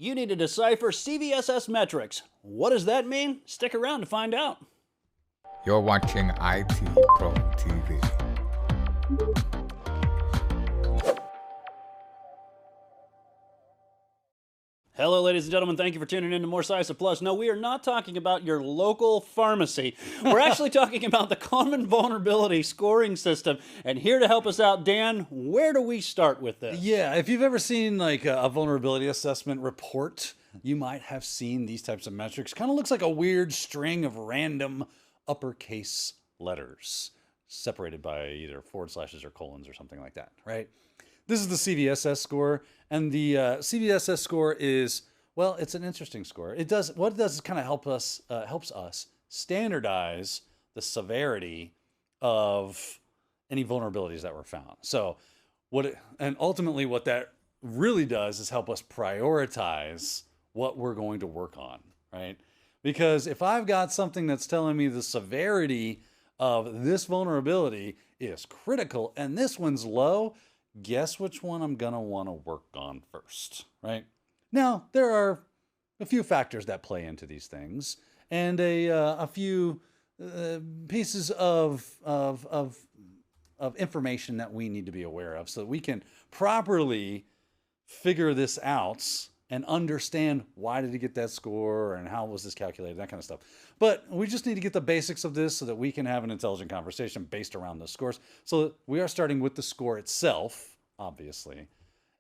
You need to decipher CVSS metrics. What does that mean? Stick around to find out. You're watching IT Pro TV. Hello, ladies and gentlemen. Thank you for tuning in to more CySA Plus. No, we are not talking about your local pharmacy. We're actually talking about the Common Vulnerability Scoring System. And here to help us out, Dan, where do we start with this? Yeah, if you've ever seen like a vulnerability assessment report, you might have seen these types of metrics. Kind of looks like a weird string of random uppercase letters separated by either forward slashes or colons or something like that, right? This is the CVSS score, and the CVSS score is, well, it's an interesting score. What it does is kind of helps us standardize the severity of any vulnerabilities that were found. So ultimately what that really does is help us prioritize what we're going to work on, right? Because if I've got something that's telling me the severity of this vulnerability is critical and this one's low, guess which one I'm gonna want to work on first, right? Now, there are a few factors that play into these things, and a few pieces of information that we need to be aware of so that we can properly figure this out and understand why did he get that score and how was this calculated, that kind of stuff. But we just need to get the basics of this so that we can have an intelligent conversation based around those scores. So we are starting with the score itself, obviously.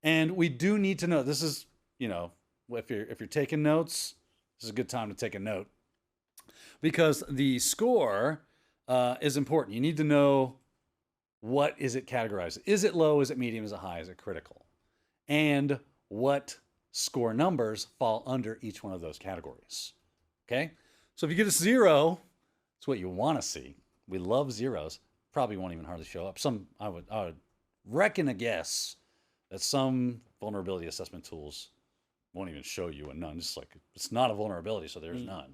And we do need to know, this is, if you're taking notes, this is a good time to take a note. Because the score is important. You need to know, what is it categorized? Is it low? Is it medium? Is it high? Is it critical? And what score numbers fall under each one of those categories. Okay? So if you get a 0, it's what you want to see. We love zeros. Probably won't even hardly show up. I would reckon a guess that some vulnerability assessment tools won't even show you a none. Just like, it's not a vulnerability, so there's none.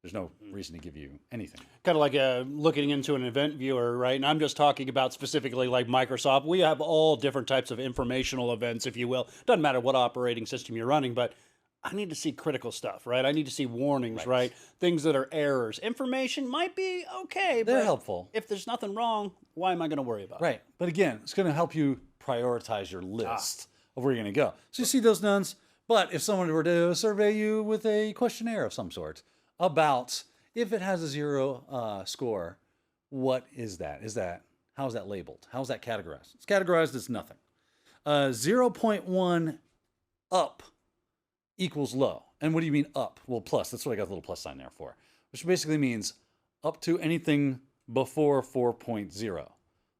There's no reason to give you anything. Kind of like looking into an event viewer, right? And I'm just talking about specifically like Microsoft. We have all different types of informational events, if you will. Doesn't matter what operating system you're running, but I need to see critical stuff, right? I need to see warnings, right? Things that are errors. Information might be okay, but they're helpful. If there's nothing wrong, why am I going to worry about it? Right. But again, it's going to help you prioritize your list of where you're going to go. So you see those nones, but if someone were to survey you with a questionnaire of some sort about if it has a 0 score, what is that? How is that labeled? How is that categorized? It's categorized as nothing. 0.1 up equals low. And what do you mean up? Well, plus. That's what I got the little plus sign there for. Which basically means up to anything before 4.0.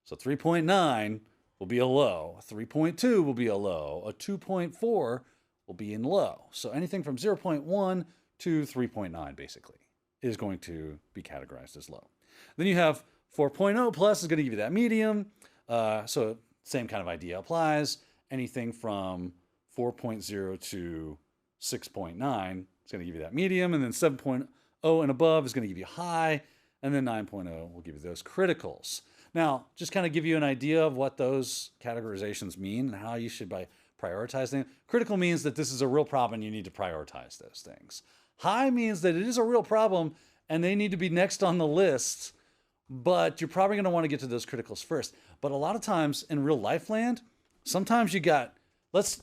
So 3.9 will be a low. 3.2 will be a low. A 2.4 will be in low. So anything from 0.1 to 3.9 basically is going to be categorized as low. Then you have 4.0 plus is going to give you that medium. So same kind of idea applies. Anything from 4.0 to 6.9 is going to give you that medium. And then 7.0 and above is going to give you high. And then 9.0 will give you those criticals. Now, just kind of give you an idea of what those categorizations mean and how you should prioritize them. Critical means that this is a real problem and you need to prioritize those things. High means that it is a real problem and they need to be next on the list, but you're probably going to want to get to those criticals first. But a lot of times in real life land, sometimes you got, let's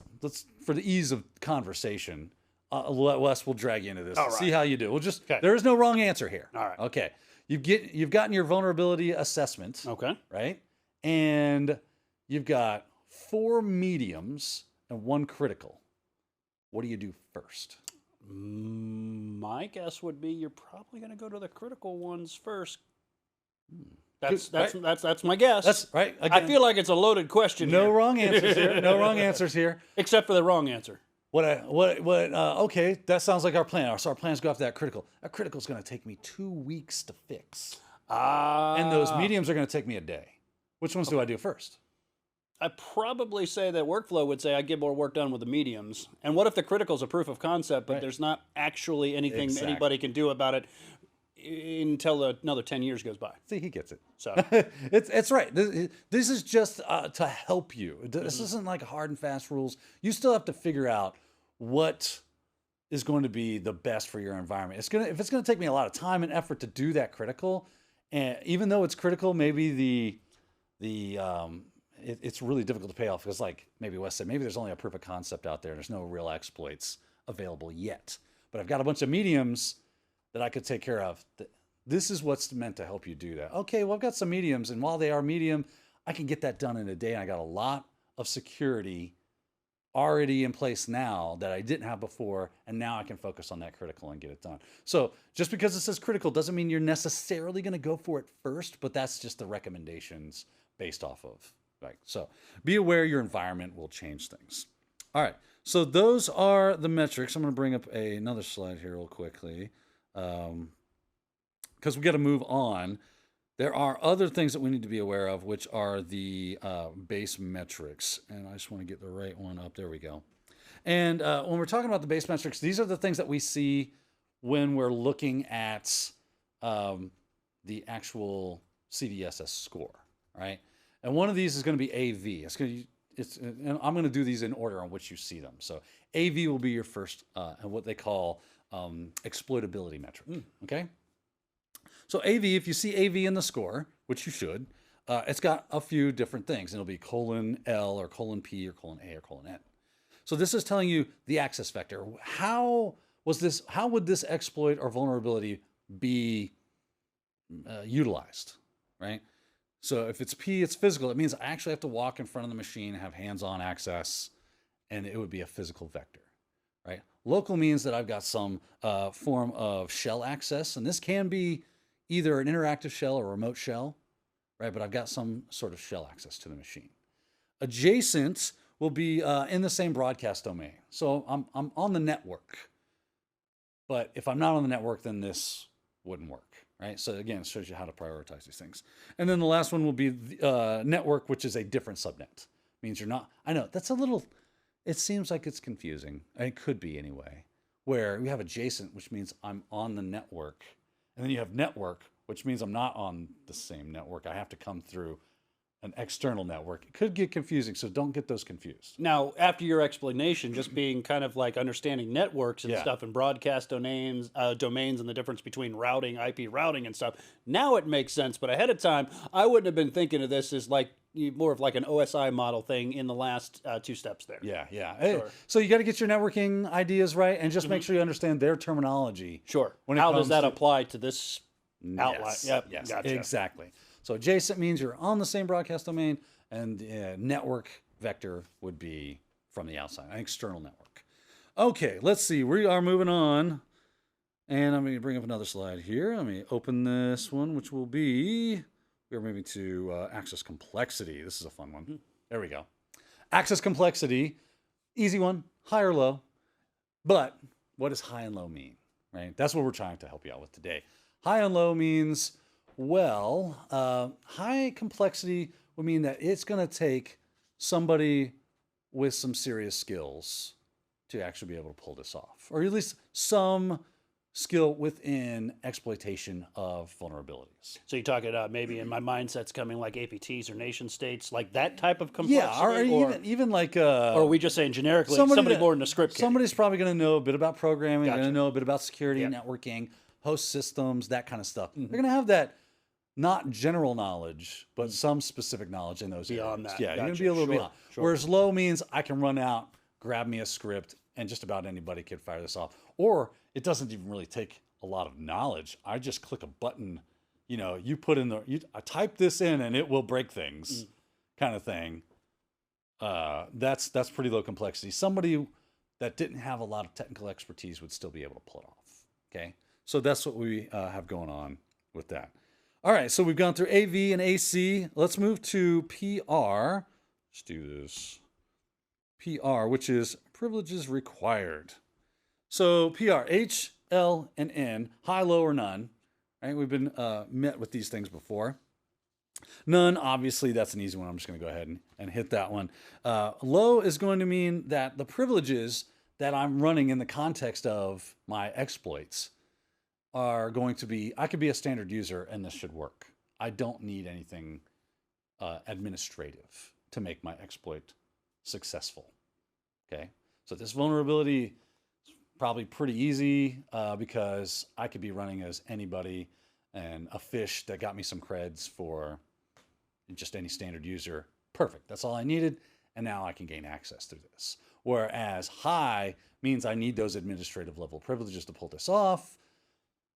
for the ease of conversation, Wes will drag you into this. All right. See how you do. There is no wrong answer here. All right. Okay. You've gotten your vulnerability assessment. Okay. Right? And you've got 4 mediums and 1 critical. What do you do first? My guess would be you're probably going to go to the critical ones first. That's my guess. That's right. Again, I feel like it's a loaded question. No wrong answers here. No wrong answers here. Except for the wrong answer. Okay, that sounds like our plan. So our plans go after that critical. That critical is going to take me 2 weeks to fix. And those mediums are going to take me a day. Which ones do I do first? I probably say that workflow would say I get more work done with the mediums. And what if the critical's a proof of concept, but there's not actually anything anybody can do about it until another 10 years goes by? See, he gets it. So it's right. This is just to help you. This isn't like hard and fast rules. You still have to figure out what is going to be the best for your environment. If it's gonna take me a lot of time and effort to do that critical, and even though it's critical, maybe it's really difficult to pay off because, like maybe Wes said, maybe there's only a proof of concept out there and there's no real exploits available yet. But I've got a bunch of mediums that I could take care of. This is what's meant to help you do that. Okay, well, I've got some mediums, and while they are medium, I can get that done in a day. And I got a lot of security already in place now that I didn't have before, and now I can focus on that critical and get it done. So just because it says critical doesn't mean you're necessarily going to go for it first, but that's just the recommendations based off of. Right. So be aware your environment will change things. All right. So those are the metrics. I'm going to bring up another slide here real quickly because we got to move on. There are other things that we need to be aware of, which are the base metrics. And I just want to get the right one up. There we go. And when we're talking about the base metrics, these are the things that we see when we're looking at the actual CVSS score, right? And one of these is going to be AV. And I'm going to do these in order on which you see them. So AV will be your first, and what they call exploitability metric. Okay. So AV, if you see AV in the score, which you should, it's got a few different things. It'll be :L or :P or :A or :N. So this is telling you the access vector. How would this exploit or vulnerability be utilized, right? So if it's P, it's physical. It means I actually have to walk in front of the machine, have hands-on access, and it would be a physical vector, right? Local means that I've got some form of shell access, and this can be either an interactive shell or a remote shell, right? But I've got some sort of shell access to the machine. Adjacent will be in the same broadcast domain. So I'm on the network, but if I'm not on the network, then this wouldn't work. Right. So again, it shows you how to prioritize these things. And then the last one will be network, which is a different subnet. Means you're not, I know that's a little, it seems like it's confusing. It could be anyway, where we have adjacent, which means I'm on the network. And then you have network, which means I'm not on the same network. I have to come through an external network. It could get confusing, so don't get those confused. Now, after your explanation, just being kind of like understanding networks and stuff and broadcast domains and the difference between routing, IP routing and stuff, now it makes sense. But ahead of time, I wouldn't have been thinking of this as like more of like an OSI model thing in the last 2 steps there. Yeah. Sure. So you got to get your networking ideas right and just make sure you understand their terminology. Sure. When How does that apply to this outline? Yes, Yep. yes, Gotcha. exactly. So adjacent means you're on the same broadcast domain, and network vector would be from the outside, an external network. Okay, let's see. We are moving on, and I'm going to bring up another slide here. Let me open this one, which will be, we're moving to access complexity. This is a fun one. There we go. Access complexity, easy one, high or low. But what does high and low mean, right? That's what we're trying to help you out with today. High and low means, well, high complexity would mean that it's going to take somebody with some serious skills to actually be able to pull this off, or at least some skill within exploitation of vulnerabilities. So you're talking maybe in my mindset's coming like APTs or nation states, like that type of complexity? Yeah, or even like... or are we just saying generically, somebody more in the script? Somebody's probably going to know a bit about programming, Gotcha. going to know a bit about security, networking, host systems, that kind of stuff. They're going to have that, not general knowledge, but some specific knowledge in those Beyond areas. that. Yeah, Gotcha. you're going to be a little beyond. Sure. Whereas low means I can run out, grab me a script, and just about anybody could fire this off. Or it doesn't even really take a lot of knowledge. I just click a button, you put in I type this in and it will break things kind of thing. That's pretty low complexity. Somebody that didn't have a lot of technical expertise would still be able to pull it off. Okay. So that's what we have going on with that. All right. So we've gone through AV and AC. Let's move to PR. Let's do this. PR, which is privileges required. So PR, H, L, and N, high, low, or none. Right? We've been met with these things before. None, obviously, that's an easy one. I'm just going to go ahead and hit that one. Low is going to mean that the privileges that I'm running in the context of my exploits are going to be, I could be a standard user and this should work. I don't need anything administrative to make my exploit successful. Okay, so this vulnerability probably pretty easy because I could be running as anybody, and a fish that got me some creds for just any standard user. Perfect. That's all I needed. And now I can gain access through this. Whereas high means I need those administrative level privileges to pull this off.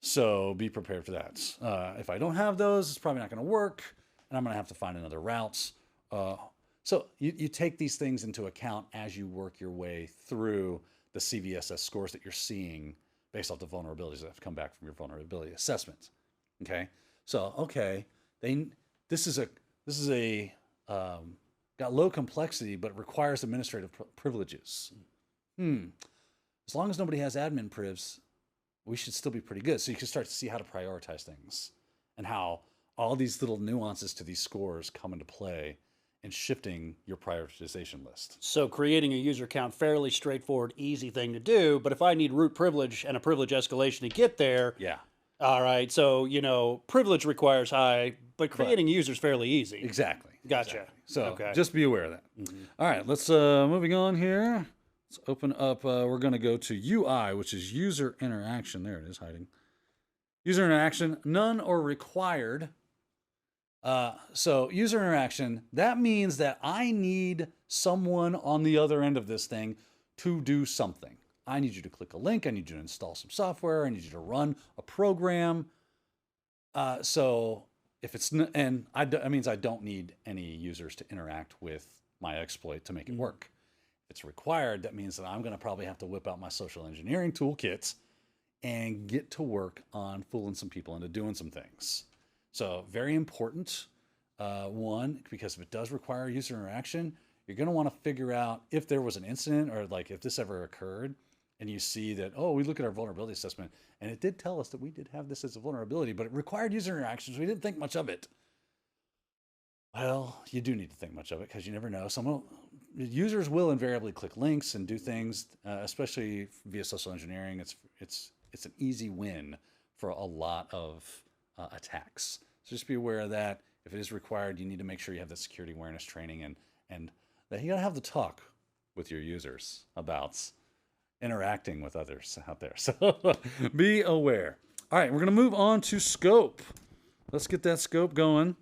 So be prepared for that. If I don't have those, it's probably not going to work, and I'm going to have to find another route. So you take these things into account as you work your way through the CVSS scores that you're seeing based off the vulnerabilities that have come back from your vulnerability assessment. Okay, so this is a got low complexity but requires administrative privileges. As long as nobody has admin privs, we should still be pretty good. So you can start to see how to prioritize things and how all these little nuances to these scores come into play in shifting your prioritization list. So creating a user count, fairly straightforward, easy thing to do. But if I need root privilege and a privilege escalation to get there, Yeah, all right. So, privilege requires high, but creating users fairly easy. exactly. Gotcha. Exactly. So Okay. just be aware of that. All right, let's moving on here. Let's open up. We're going to go to UI, which is user interaction. There it is, hiding. User interaction, none or required. So user interaction, that means that I need someone on the other end of this thing to do something. I need you to click a link. I need you to install some software. I need you to run a program. So if it's, and that means I don't need any users to interact with my exploit to make it work. If it's required, that means that I'm going to probably have to whip out my social engineering toolkits and get to work on fooling some people into doing some things. So very important, one, because if it does require user interaction, you're going to want to figure out if there was an incident or like if this ever occurred and you see that, oh, we look at our vulnerability assessment and it did tell us that we did have this as a vulnerability, but it required user interactions. We didn't think much of it. Well, you do need to think much of it because you never know. Users will invariably click links and do things, especially via social engineering. It's an easy win for a lot of attacks. So just be aware of that. If it is required, you need to make sure you have that security awareness training and that you gotta have the talk with your users about interacting with others out there. So be aware. All right, we're gonna move on to scope. Let's get that scope going.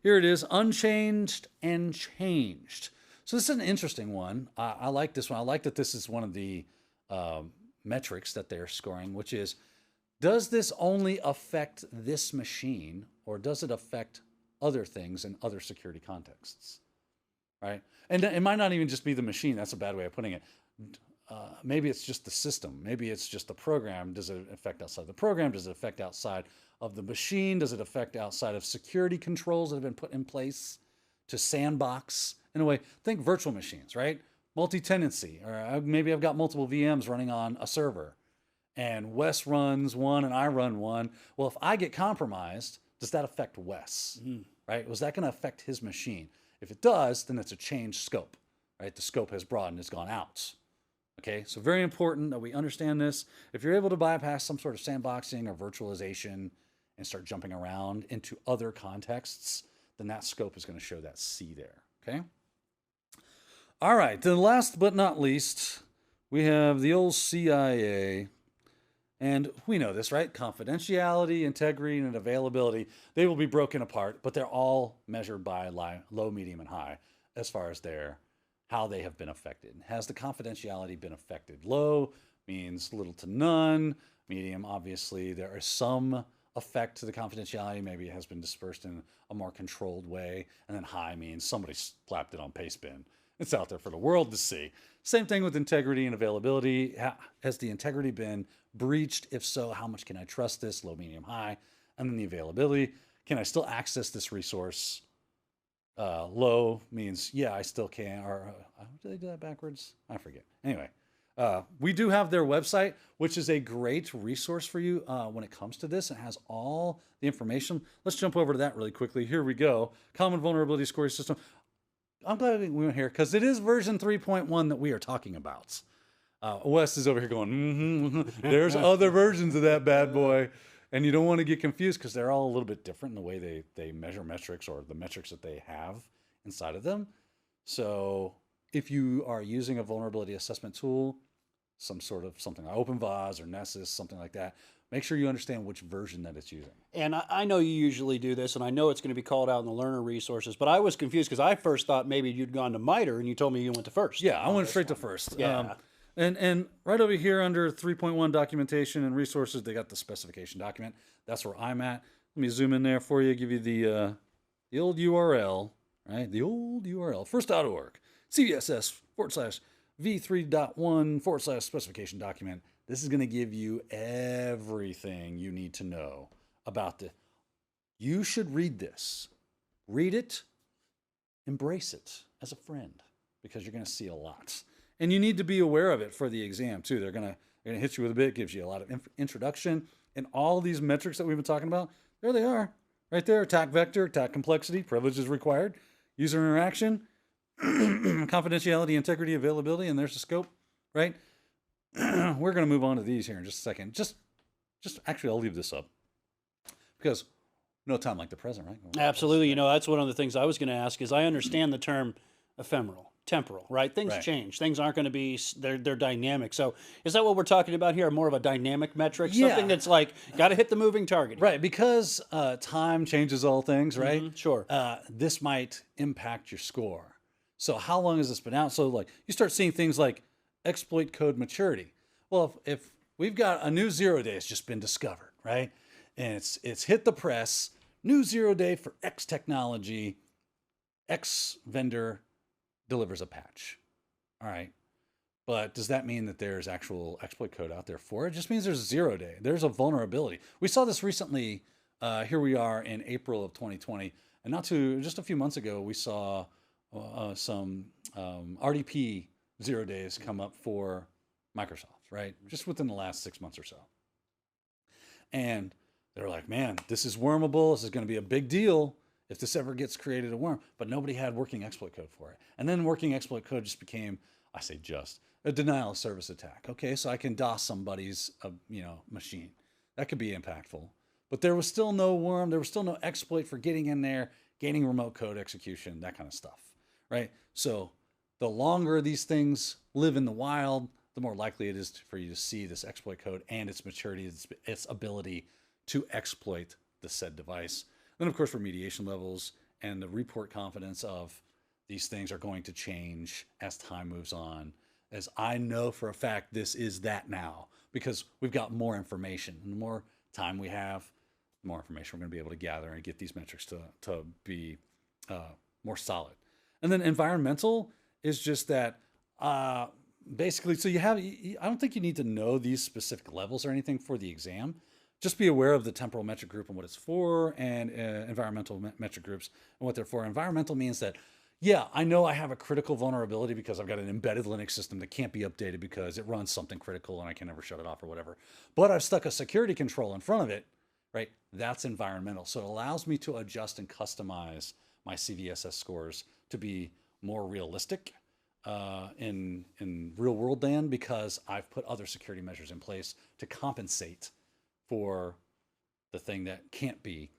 Here it is, unchanged and changed. So this is an interesting one. I like this one. I like that this is one of the metrics that they're scoring, which is, does this only affect this machine or does it affect other things in other security contexts, right? And it might not even just be the machine. That's a bad way of putting it. Maybe it's just the system. Maybe it's just the program. Does it affect outside the program? Does it affect outside of the machine? Does it affect outside of security controls that have been put in place to sandbox? In a way, think virtual machines, right? Multi-tenancy, or maybe I've got multiple VMs running on a server and Wes runs one and I run one. Well, if I get compromised, does that affect Wes, right? Was that going to affect his machine? If it does, then it's a changed scope, right? The scope has broadened, it's gone out. Okay, so very important that we understand this. If you're able to bypass some sort of sandboxing or virtualization and start jumping around into other contexts, then that scope is going to show that C there, okay? All right, then last but not least, we have the old CIA. And we know this, right? Confidentiality, integrity, and availability, they will be broken apart, but they're all measured by low, medium, and high as far as how they have been affected. Has the confidentiality been affected? Low means little to none. Medium, obviously, there is some effect to the confidentiality. Maybe it has been dispersed in a more controlled way. And then high means somebody slapped it on pastebin. It's out there for the world to see. Same thing with integrity and availability. Has the integrity been breached? If so, how much can I trust this? Low, medium, high. And then the availability. Can I still access this resource? Low means, yeah, I still can. Or did I do that backwards? I forget. Anyway, we do have their website, which is a great resource for you when it comes to this. It has all the information. Let's jump over to that really quickly. Here we go. Common Vulnerability Scoring System. I'm glad we went here because it is version 3.1 that we are talking about. Wes is over here going, there's other versions of that bad boy. And you don't want to get confused because they're all a little bit different in the way they measure metrics or the metrics that they have inside of them. So if you are using a vulnerability assessment tool, some sort of something like OpenVAS or Nessus, something like that. Make sure you understand which version that it's using. And I know you usually do this, and I know it's going to be called out in the learner resources, but I was confused because I first thought maybe you'd gone to MITRE, and you told me you went to first. Yeah, I went straight to first. Yeah. And right over here under 3.1 documentation and resources, they got the specification document. That's where I'm at. Let me zoom in there for you, give you the old URL, right? The old URL, first.org, CVSS/v3.1/specification document. This is going to give you everything you need to know about the. You should read this. Read it, embrace it as a friend, because you're going to see a lot. And you need to be aware of it for the exam too. They're gonna hit you with a bit, gives you a lot of introduction, and all these metrics that we've been talking about. There they are, right there. Attack vector, attack complexity, privileges required, user interaction, confidentiality, integrity, availability, and there's the scope, right? We're gonna move on to these here in just a second. Just actually, I'll leave this up because no time like the present, right? Absolutely. You know, that's one of the things I was going to ask is I understand the term ephemeral, temporal, right? Things change. Things aren't going to be, they're dynamic. So is that what we're talking about here? More of a dynamic metric? Yeah. Something that's like, got to hit the moving target. Right, because time changes all things, right? Sure. This might impact your score. So how long has this been out? So like you start seeing things like exploit code maturity. Well, if we've got a new 0 day, it's just been discovered, right? And it's hit the press, new 0 day for X technology, X vendor delivers a patch. All right. But does that mean that there's actual exploit code out there for it? It just means there's 0 day. There's a vulnerability. We saw this recently. Here we are in April of 2020. And just a few months ago, we saw some RDP 0 days come up for Microsoft, right? Just within the last 6 months or so. And they're like, man, this is wormable. This is going to be a big deal if this ever gets created a worm. But nobody had working exploit code for it. And then working exploit code just became, I say just, a denial of service attack. Okay, so I can DOS somebody's machine. That could be impactful. But there was still no worm. There was still no exploit for getting in there, gaining remote code execution, that kind of stuff, right? So the longer these things live in the wild, the more likely it is for you to see this exploit code and its maturity, its ability to exploit the said device. Then, of course, remediation levels and the report confidence of these things are going to change as time moves on. As I know for a fact, this is that now because we've got more information. And the more time we have, the more information we're going to be able to gather and get these metrics to be more solid. And then environmental is just that basically, so I don't think you need to know these specific levels or anything for the exam. Just be aware of the temporal metric group and what it's for, and environmental metric groups and what they're for. Environmental means that, yeah, I know I have a critical vulnerability because I've got an embedded Linux system that can't be updated because it runs something critical and I can never shut it off or whatever. But I've stuck a security control in front of it, right? That's environmental. So it allows me to adjust and customize my CVSS scores to be more realistic in real world land because I've put other security measures in place to compensate for the thing that can't be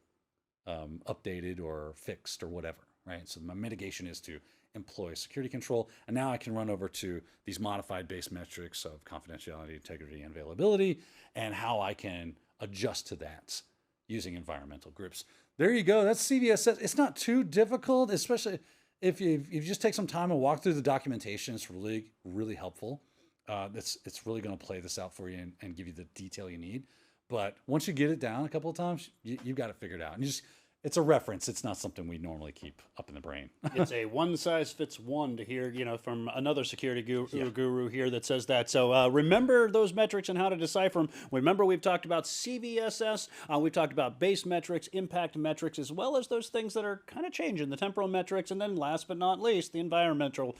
updated or fixed or whatever, right? So my mitigation is to employ security control. And now I can run over to these modified base metrics of confidentiality, integrity, and availability, and how I can adjust to that using environmental groups. There you go. That's CVSS. It's not too difficult, especially if you just take some time and walk through the documentation. It's really, really helpful. It's really going to play this out for you and give you the detail you need. But once you get it down a couple of times, you've got it figured out. And it's a reference. It's not something we normally keep up in the brain. It's a one-size-fits-one to hear, from another security guru here that says that. So remember those metrics and how to decipher them. Remember, we've talked about CVSS. We've talked about base metrics, impact metrics, as well as those things that are kind of changing, the temporal metrics. And then last but not least, the environmental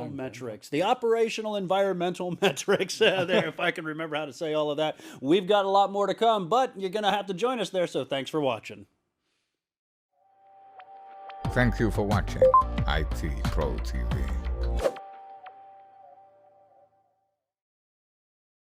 metrics, the operational environmental metrics there, if I can remember how to say all of that. We've got a lot more to come, but you're going to have to join us there. So thanks for watching. Thank you for watching IT Pro TV.